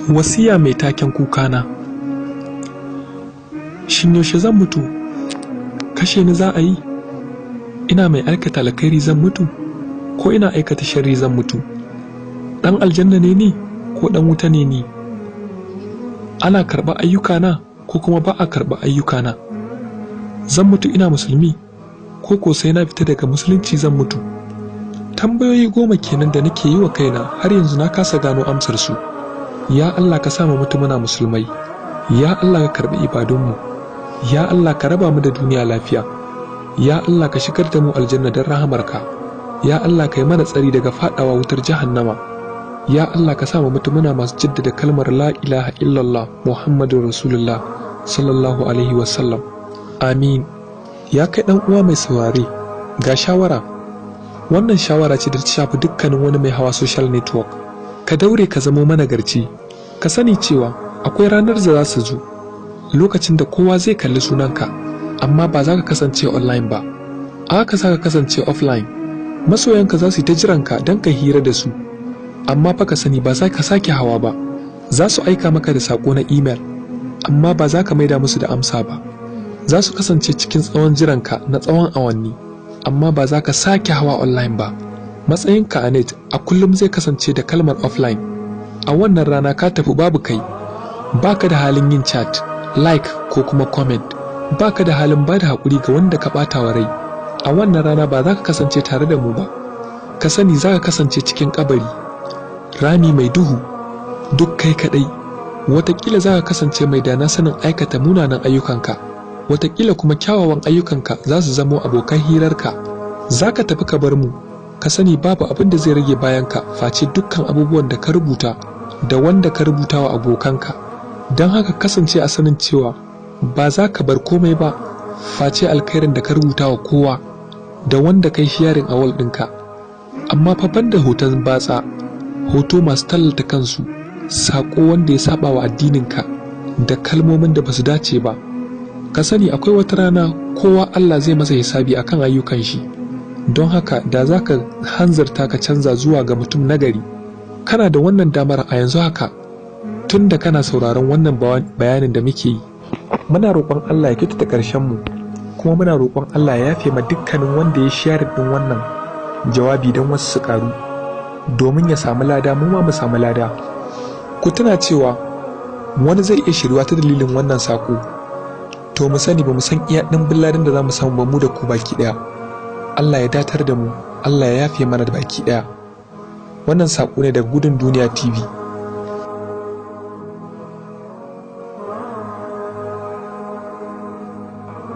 Wasiya mai taken kukana. Shin yaushe zan mutu? Kashe ni za a yi? Ina mai aikata alkhairi zan mutu? Ko ina aikata sharri zan mutu? Ɗan aljanna ne ni ko ɗan wuta ne ni? Ana karɓa ayyukana ko kuma ba a karɓa ayyukana? Zan mutu ina musulmi ko sai na fita daga musulunci zan mutu? Tambayoyi 10 kenan da nake yi wa kaina har yanzu na kasa gano amsar su. Ya Allah ka sa mu mutu muna musulmai. Ya Allah ka karɓi ibadunmu. Ya Allah ka raba mu da duniya lafiya. Ya Allah ka shigar da mu aljanna don rahamarka. Ya Allah ka yi mana tsari daga faɗawa wutar jahannama. Ya Allah ka sa mu mutu muna masu jaddada kalmar la ilaha illallah Muhammadur Rasulullah sallallahu alaihi wasallam. Amin. Ya kai ɗan uwa mai saurare, ga shawara. Wannan shawara ce da ta shafi dukkanin wani mai hawa social network. Ka daure ka zamo managarci. Ka sani cewa akwai ranar da za su zo, lokacin da kowa zai kalli sunanka, amma ba za ka kasance online ba. Aka za ka kasance offline. Masoyanka za su yi ta jiranka don ka hira da su, amma fa ka sani ba za ka sake hawa ba. Za su aika maka da saƙo na email, amma ba za ka maida musu da amsa ba. Za su kasance cikin tsawon jiranka na tsawon awanni, amma ba za ka sake hawa online ba. Matsayinka a net a kullum zai kasance da kalmar offline. A wannan rana ka tafi babu kai. Baka da halin yin chat, like ko kuma comment. Baka da halin bada haƙuri ga wanda ka ɓata wa rai. A wannan rana ba za ka kasance tare da mu ba. Ka sani za ka kasance cikin kabari, rami mai duhu, duk kai kaɗai. Wataƙila za ka kasance mai dana sanin aikata munanan ayyukanka. Wataƙila kuma kyawawan ayyukanka za su zamo abokan hirarka. Za ka tafi ka bar mu. Ka sani babu abin da zai rage bayanka face dukkan abubuwan da ka rubuta da wanda ka rubuta wa abokanka. Don haka kasance a sanin cewa ba za ka bar komai ba face alkhairin da ka rubuta wa kowa da wanda kai sharing a wall ɗinka. Amma fa banda hoton batsa, hoto masu tallata kansu, saƙo wanda ya saba wa addininka da kalmomin da ba su dace ba. Ka sani akwai wata rana kowa Allah zai masa hisabi akan ayyukan shi. Don haka da za ka hanzarta ka canza zuwa ga mutum nagari, kana da wannan damar a yanzu haka, tun da kana sauraron wannan bayanin da muke yi. Muna roƙon Allah ya kyautata ƙarshen mu, kuma muna roƙon Allah ya yafe ma dukkanin wanda ya share din wannan jawabi don wasu su ƙaru, domin ya samu lada mu ma mu samu lada. Ku tuna cewa wani zai iya shirwa ta dalilin wannan sako, to mu sani ba mu san iya ɗimbin ladan da za mu samu ba mu da ku baki ɗaya. Allah ya datar da mu, Allah ya yafe mana da baki ɗaya. Wannan saƙo ne daga Gudun Duniya TV.